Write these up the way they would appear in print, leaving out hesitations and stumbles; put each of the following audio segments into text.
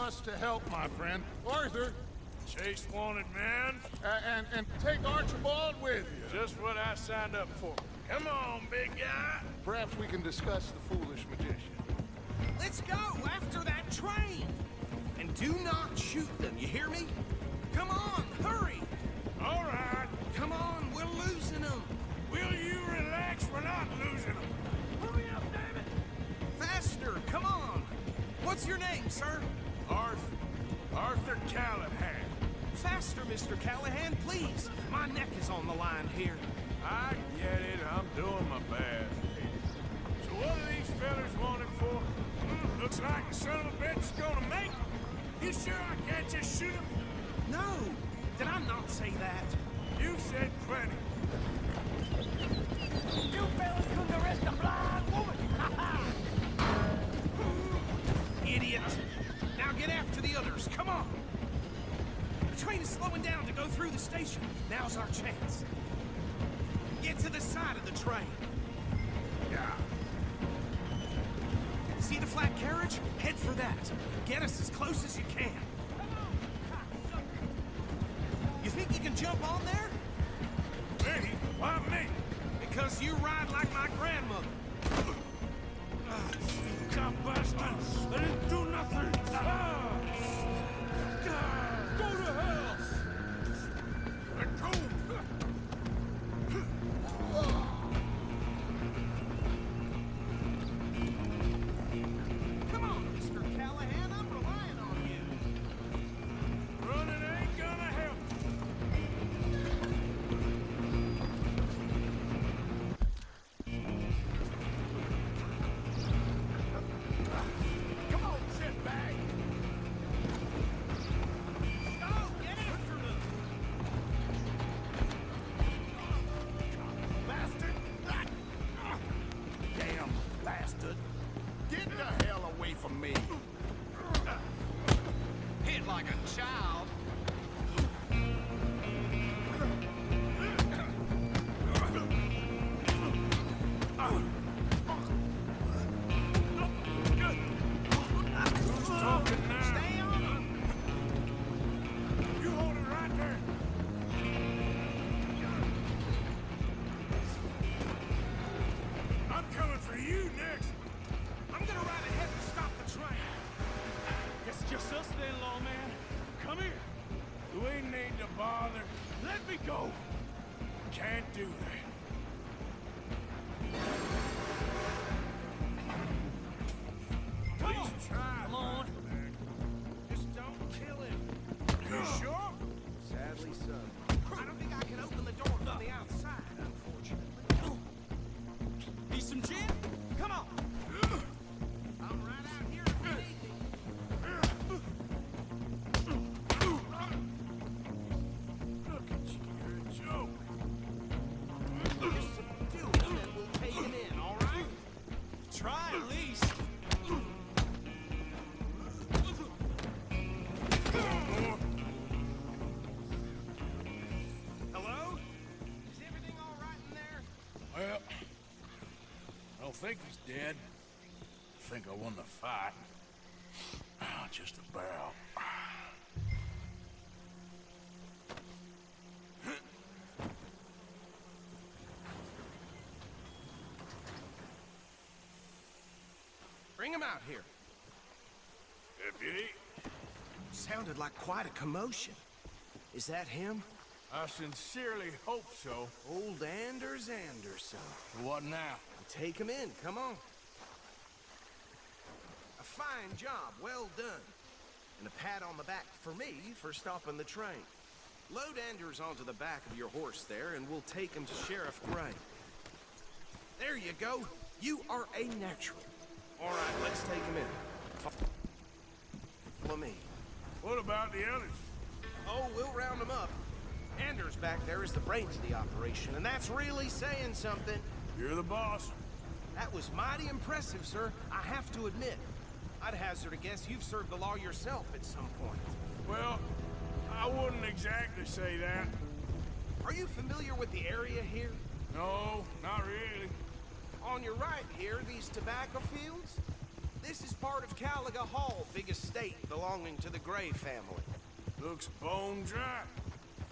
us to help, my friend. Arthur, Chase wanted man. and take Archibald with you. Just what I signed up for. Come on, big guy. Perhaps we can discuss the foolish magician. Let's go after that train! And do not shoot them, you hear me? Come on, hurry! All right. Come on, we're losing them! Will you relax? We're not losing them. Hurry up, David. Faster, come on! What's your name, sir? Arthur Callahan. Faster, Mr. Callahan, please! My neck is on the line here. I get it. I'm doing my best. So what are these fellas wanted for? Looks like the son of a bitch is gonna make it. You sure I can't just shoot him? No! Did I not say that? You said plenty. You fellas couldn't arrest a blind woman! Idiot! Now get after the others, come on! The train is slowing down to go through the station. Now's our chance. Get to the side of the train. Yeah. See the flat carriage? Head for that. Get us as close as you can. You think you can jump on there? Me? Why me? Because you ride like my grandmother. God bastard! I didn't do nothing! Go to hell! Let go! Come on, Mr. Callahan, I'm relying on you. Running ain't gonna help. Come on, sit back. Go, get after them. Bastard! Damn bastard! Get the hell away from me! Hit like a child. Who's talking now? Stay on them. You hold it right there. I'm coming for you next. I'm gonna ride ahead and stop the train. Guess it's just us then, lawman. Come here. We need to bother. Let me go. Can't do that. Please try. Come on. Just don't kill him. You sure? Sadly so. I don't think I can open the door from the outside, unfortunately. Need some gin? Come on. I'm right out here if you need me. Look at you. You're a joke. Just subdue him and we'll take him in, all right? Try at least. Hello? Is everything all right in there? Well, I don't think he's dead. I think I won the fight. Just about. Bring him out here. Deputy, Sounded like quite a commotion. Is that him? I sincerely hope so. Old Anders Anderson. What now? Take him in, come on. A fine job, well done. And a pat on the back for me for stopping the train. Load Anders onto the back of your horse there, and we'll take him to Sheriff Gray. There you go. You are a natural. All right, let's take him in. Follow me. What about the others? Oh, we'll round them up. Anders back there is the brains of the operation, and that's really saying something. You're the boss. That was mighty impressive, sir. I have to admit. I'd hazard a guess you've served the law yourself at some point. Well, I wouldn't exactly say that. Are you familiar with the area here? No, not really. On your right here, these tobacco fields? this is part of Caliga Hall, big estate belonging to the Gray family. Looks bone dry.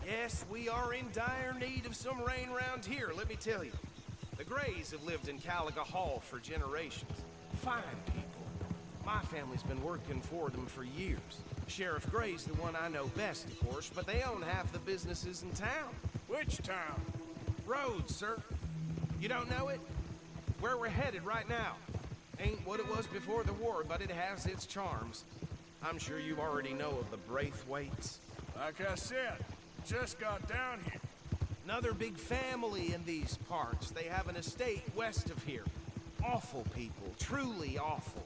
Yes, we are in dire need of some rain around here, let me tell you. The Grays have lived in Caliga Hall for generations. Fine people. My family's been working for them for years. Sheriff Gray's the one I know best, of course, but they own half the businesses in town. Which town? Rhodes, sir. You don't know it? Where we're headed right now. Ain't what it was before the war, but it has its charms. I'm sure you already know of the Braithwaites. Like I said, just got down here. Another big family in these parts. They have an estate west of here. Awful people, truly awful.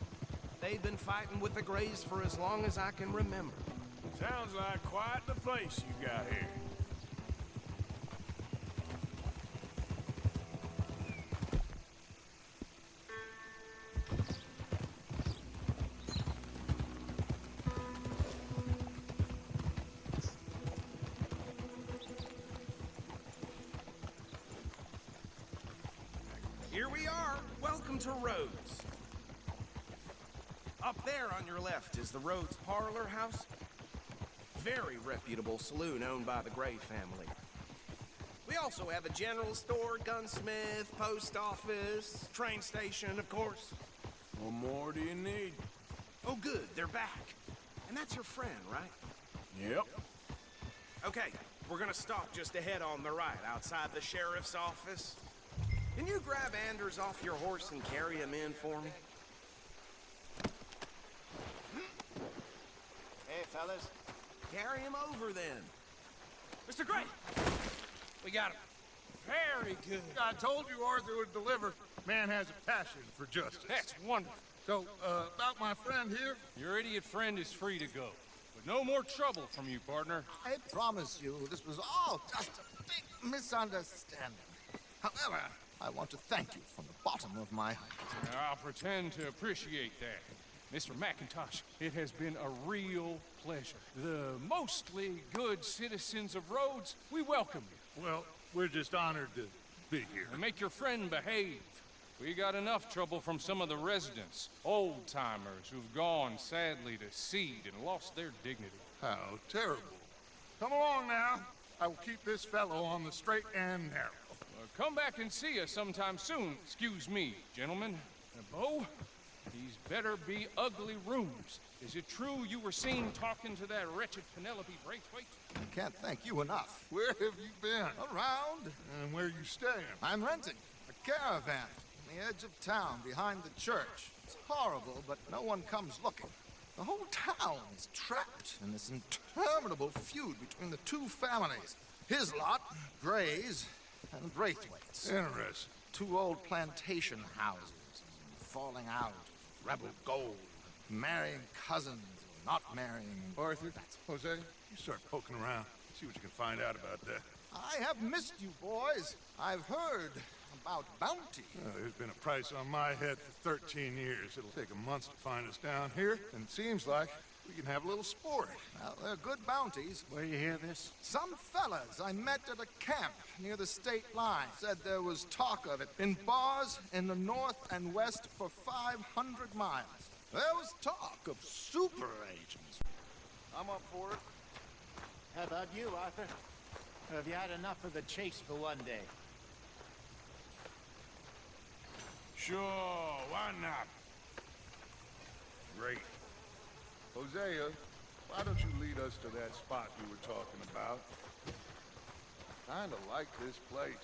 They've been fighting with the Grays for as long as I can remember. Sounds like quite the place you got here. Here we are. Welcome to Rhodes. Up there on your left is the Rhodes Parlor House. Very reputable saloon owned by the Gray family. We also have a general store, gunsmith, post office, train station, of course. What more do you need? Oh, good, they're back. And that's your friend, right? Yep. Okay, we're gonna stop just ahead on the right, outside the sheriff's office. Can you grab Anders off your horse and carry him in for me? Hey, fellas. Carry him over, then. Mr. Gray! We got him. Very good. I told you Arthur would deliver. Man has a passion for justice. That's wonderful. So, about my friend here? Your idiot friend is free to go. But no more trouble from you, partner. I promise you, this was all just a big misunderstanding. However, I want to thank you from the bottom of my heart. I'll pretend to appreciate that. Mr. McIntosh, it has been a real pleasure. The mostly good citizens of Rhodes, we welcome you. Well, we're just honored to be here. And make your friend behave. We got enough trouble from some of the residents, old-timers who've gone, sadly, to seed and lost their dignity. How terrible. Come along now. I will keep this fellow on the straight and narrow. Come back and see us sometime soon. Excuse me, gentlemen. Bo, these better be ugly rooms. Is it true you were seen talking to that wretched Penelope Braithwaite? I can't thank you enough. Where have you been? Around, And where you staying? I'm renting a caravan on the edge of town behind the church. It's horrible, but no one comes looking. The whole town is trapped in this interminable feud between the two families. His lot, Grays, and Braithwaite's. Interesting. Two old plantation houses, falling out, rebel gold, marrying cousins, not marrying. Arthur, Jose, you start poking around. See what you can find out about that. I have missed you, boys. I've heard about bounty. There's been a price on my head for 13 years. It'll take a month to find us down here, and it seems like we can have a little sport. Well, they're good bounties. Where you hear this? Some fellas I met at a camp near the state line said there was talk of it in bars in the north and west for 500 miles. There was talk of super agents. I'm up for it. How about you, Arthur? Or have you had enough of the chase for one day? Sure, why not? Great. Hosea, why don't you lead us to that spot you were talking about? Kinda like this place.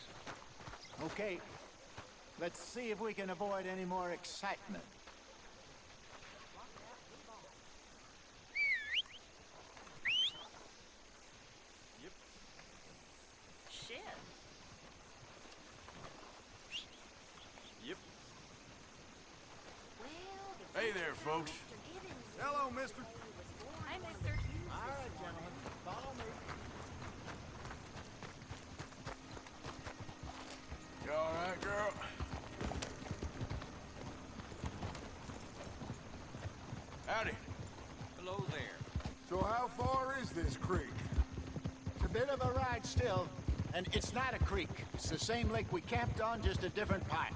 Okay. Let's see if we can avoid any more excitement. Shit. Yep. Well, Hey there, folks. Hello, mister. Hi, mister. All right, gentlemen. Follow me. You all right, girl? Howdy. Hello there. So how far is this creek? It's a bit of a ride still, and it's not a creek. It's the same lake we camped on, just a different pipe.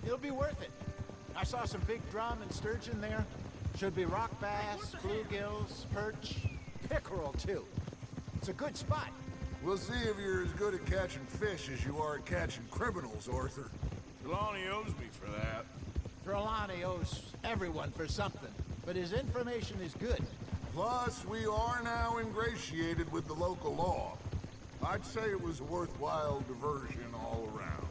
It'll be worth it. I saw some big drum and sturgeon there. Should be rock bass, bluegills, perch, pickerel too. It's a good spot. We'll see if you're as good at catching fish as you are at catching criminals, Arthur. Trelawney owes me for that. Trelawney owes everyone for something, but his information is good. Plus, we are now ingratiated with the local law. I'd say it was a worthwhile diversion all around.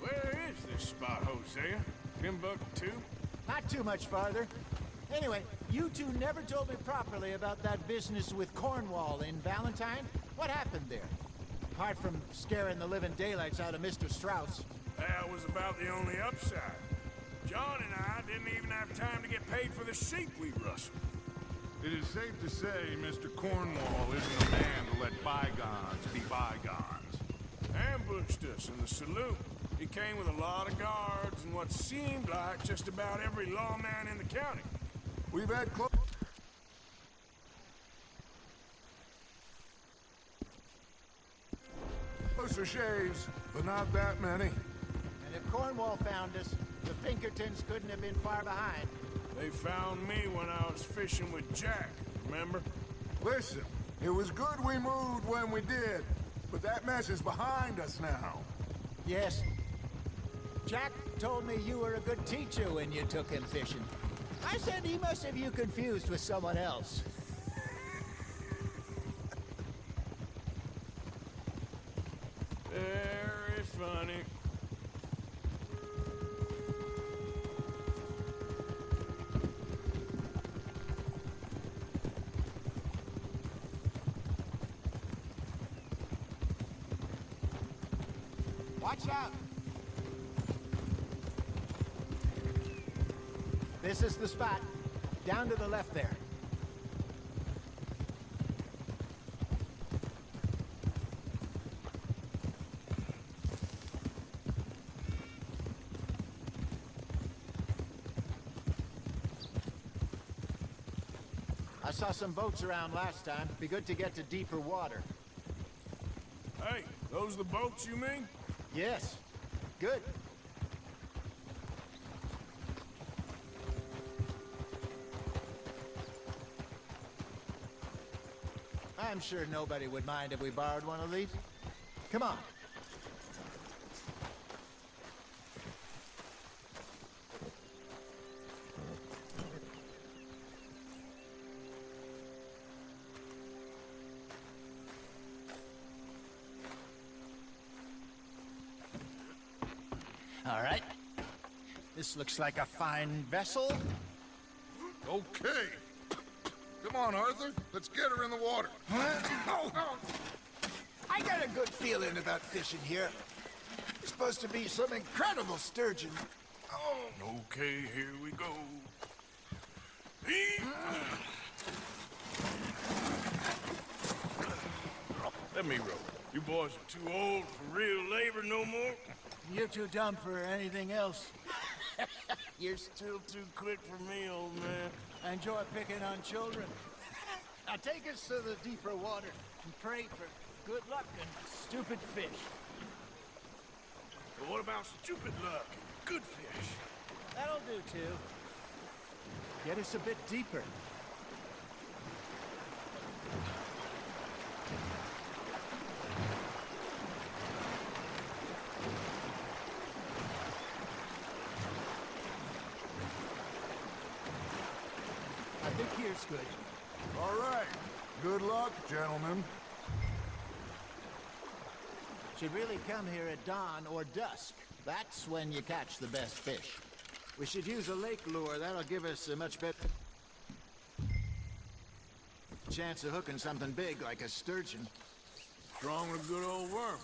Where is this spot, Hosea? Timbuktu? Not too much farther. Anyway, you two never told me properly about that business with Cornwall in Valentine. What happened there? Apart from scaring the living daylights out of Mr. Strauss. That was about the only upside. John and I didn't even have time to get paid for the sheep we rustled. It is safe to say Mr. Cornwall isn't a man to let bygones be bygones. Ambushed us in the saloon. He came with a lot of guards and what seemed like just about every lawman in the county. We've had closer shaves, but not that many. And if Cornwall found us, the Pinkertons couldn't have been far behind. They found me when I was fishing with Jack, remember? Listen, it was good we moved when we did, but that mess is behind us now. Yes. Jack told me you were a good teacher when you took him fishing. I said he must have you confused with someone else. Very funny. Watch out! This is the spot. Down to the left there. I saw some boats around last time. Be good to get to deeper water. Hey, those the boats you mean? Yes. Good. I'm sure nobody would mind if we borrowed one of these. Come on. All right. This looks like a fine vessel. Okay. Come on, Arthur. Let's get her in the water. I got a good feeling about fishing here. It's supposed to be some incredible sturgeon. Okay, here we go. Let me row. You boys are too old for real labor no more. You're too dumb for anything else. You're still too quick for me, old man. I enjoy picking on children. Now take us to the deeper water and pray for good luck and stupid fish. But what about stupid luck and good fish? That'll do, too. Get us a bit deeper. I think here's good. All right. Good luck, gentlemen. Should really come here at dawn or dusk. That's when you catch the best fish. We should use a lake lure. That'll give us a much better chance of hooking something big like a sturgeon. Strong with a good old worm.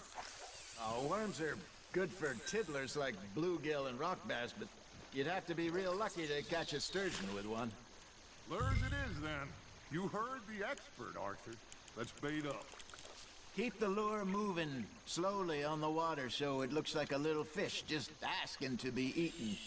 Oh, worms are good for tiddlers like bluegill and rock bass, but you'd have to be real lucky to catch a sturgeon with one. Lures it is, then. You heard the expert, Arthur. Let's bait up. Keep the lure moving slowly on the water so it looks like a little fish just asking to be eaten.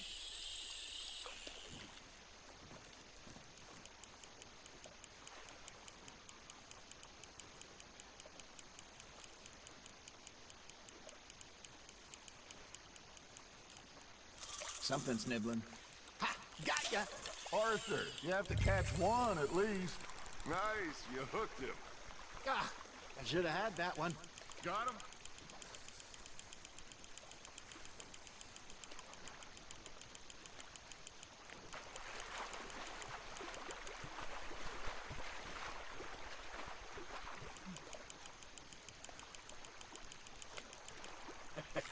Something's nibbling. Ha! Got ya! Arthur, you have to catch one at least. Nice, you hooked him. Ah, I should have had that one. Got him?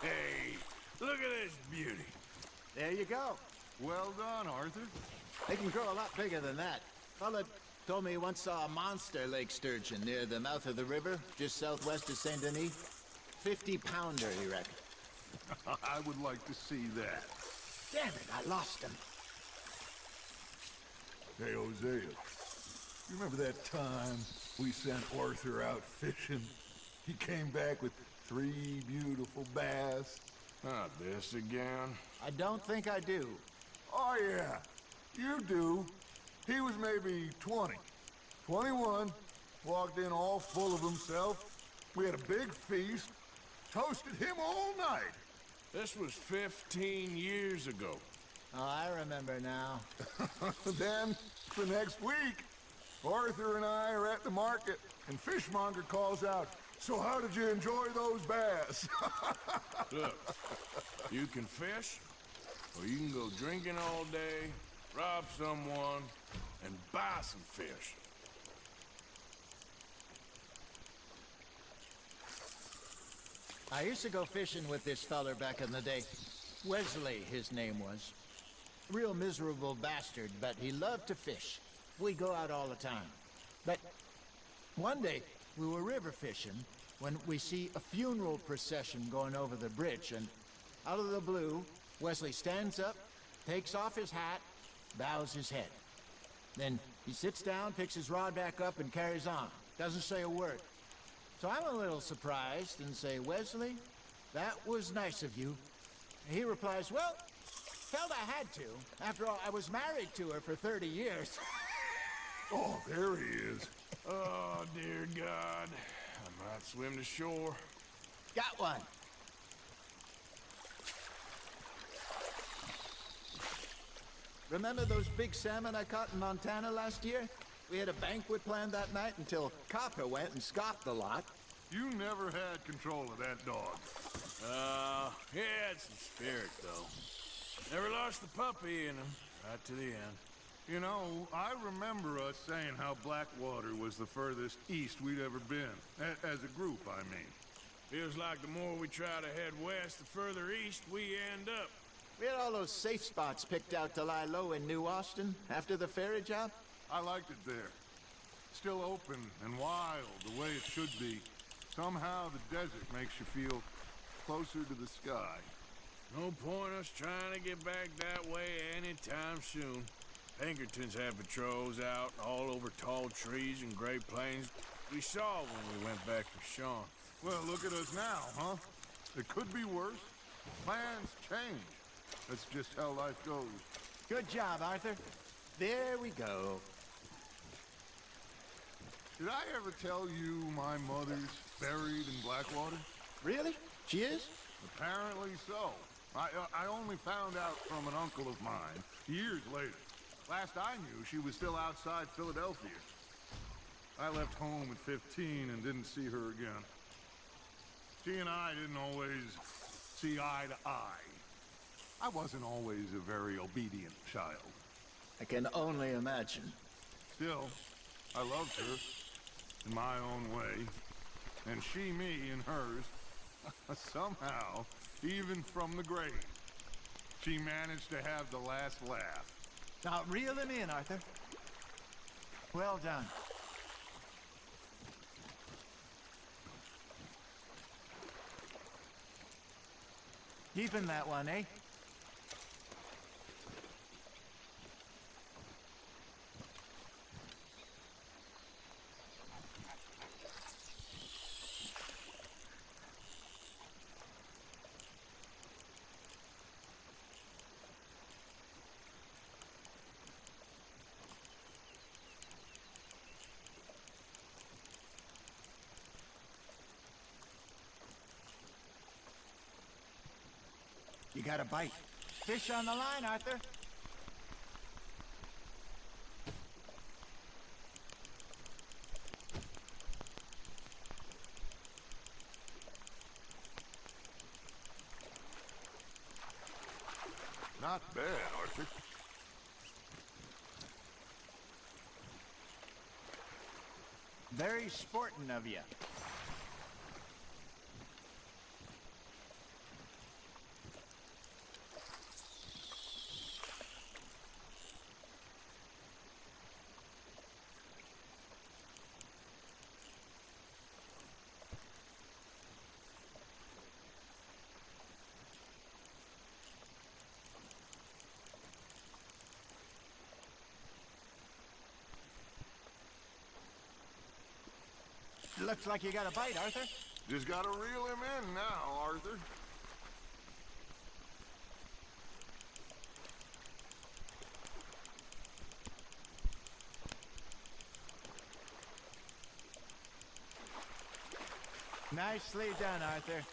Hey, look at this beauty. There you go. Well done, Arthur. They can grow a lot bigger than that. Fella told me he once saw a monster lake sturgeon near the mouth of the river, just southwest of Saint Denis. 50-pounder, he reckoned. I would like to see that. Damn it, I lost him. Hey, Hosea, you remember that time we sent Arthur out fishing? He came back with 3 beautiful bass. Not this again. I don't think I do. Oh, yeah, you do. He was maybe 20, 21, walked in all full of himself. We had a big feast, toasted him all night. This was 15 years ago. Oh, I remember now. Then, the next week, Arthur and I are at the market, and Fishmonger calls out, "So how did you enjoy those bass?" Look, you can fish, or you can go drinking all day, rob someone, and buy some fish. I used to go fishing with this feller back in the day. Wesley, his name was. Real miserable bastard, but he loved to fish. We go out all the time. But one day, we were river fishing when we see a funeral procession going over the bridge, and out of the blue, Wesley stands up, takes off his hat, bows his head. Then he sits down, picks his rod back up, and carries on. Doesn't say a word. So I'm a little surprised and say, "Wesley, that was nice of you." And he replies, "Well, felt I had to. After all, I was married to her for 30 years. Oh, there he is. Oh, dear God. I might swim to shore. Got one. Remember those big salmon I caught in Montana last year? We had a banquet planned that night until Copper went and scoffed a lot. You never had control of that dog. He had some spirit, though. Never lost the puppy in him, right to the end. You know, I remember us saying how Blackwater was the furthest east we'd ever been. As a group, I mean. Feels like the more we try to head west, the further east we end up. We had all those safe spots picked out to lie low in New Austin after the ferry job. I liked it there. Still open and wild, the way it should be. Somehow the desert makes you feel closer to the sky. No point us trying to get back that way anytime soon. Pinkertons had patrols out all over tall trees and Great Plains. We saw when we went back to Sean. Well, look at us now, huh? It could be worse. Plans change. That's just how life goes. Good job, Arthur. There we go. Did I ever tell you my mother's buried in Blackwater? Really? She is? Apparently so. I only found out from an uncle of mine years later. Last I knew, she was still outside Philadelphia. I left home at 15 and didn't see her again. She and I didn't always see eye to eye. I wasn't always a very obedient child. I can only imagine. Still, I loved her in my own way, and she me in hers. Somehow, even from the grave, she managed to have the last laugh. Now reel him in, Arthur. Well done. Keeping that one, eh? You got a bite. fish on the line, Arthur. Not bad, Arthur. Very sporting of you. Looks like you got a bite, Arthur. Just gotta reel him in now, Arthur. Nicely done, Arthur.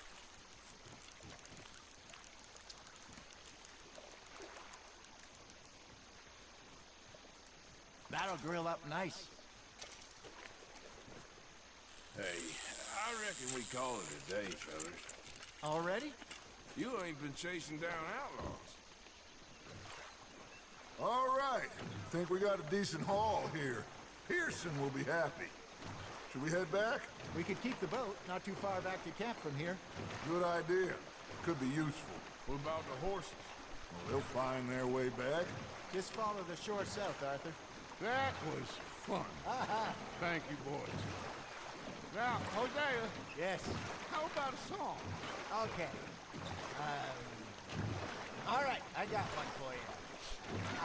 That'll grill up nice. Hey, I reckon we call it a day, fellas. Already? You ain't been chasing down outlaws. All right. Think we got a decent haul here. Pearson will be happy. Should we head back? We could keep the boat not too far back to camp from here. Good idea. Could be useful. What about the horses? Well, they'll find their way back. Just follow the shore south, Arthur. That was fun. Thank you, boys. Now, Hosea, Yes. how about a song? Okay. All right, I got one for you. I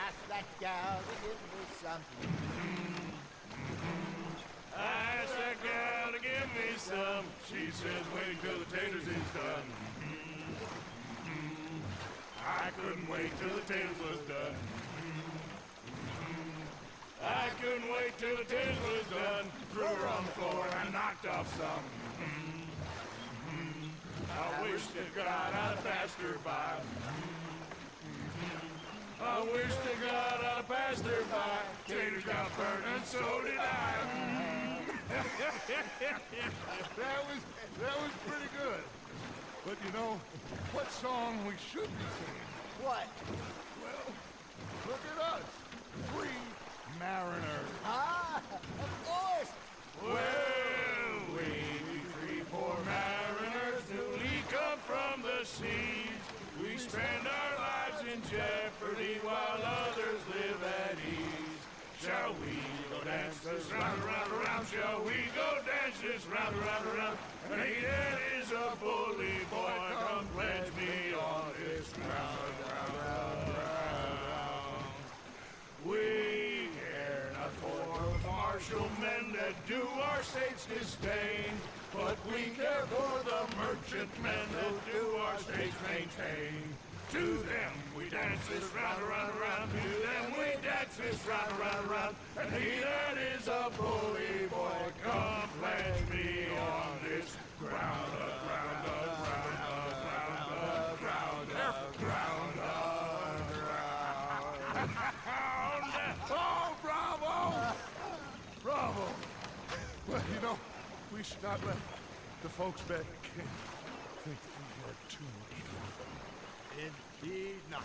asked that gal to give me something. I asked that gal to give me some. She says wait till the taters is done. I couldn't wait till the taters was done. I couldn't wait till the taters was done. Threw her on the floor and knocked off some. I wish to God I'd passed her by. I wish to God I'd passed her by. Taters got burned and so did I. That was pretty good. But you know, what song we should be singing? What? Well, look at us. Free mariners. Ah, of course. Well, we three poor mariners newly come from the seas. We spend our lives in jeopardy while others live at ease. Shall we go dance this round, around, around? Shall we go dance this round, around, around? And he that is a bully boy, come pledge me on this round, round, round, round. We care not for martial men that do our state's disdain, but we care for the merchant men that do our state's maintain. To them we dance this round, around, around. To them we dance this round, around, around. And he that is a bully boy, come pledge me on this ground, ground, ground, ground, ground, ground, ground. Oh, bravo! Bravo! Well, you know, we should not let the folks back at camp think we were too much fun. Indeed not.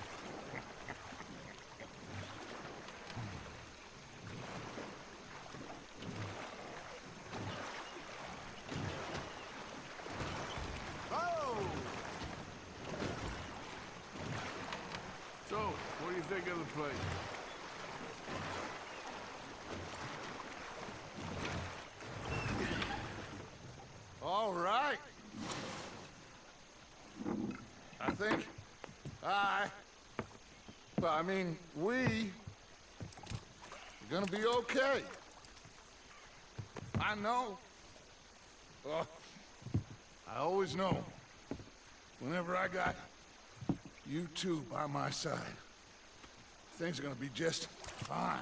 Oh! So, what do you think of the place? All right. I think we are gonna be okay. I know. I always know. Whenever I got you two by my side, things are gonna be just fine.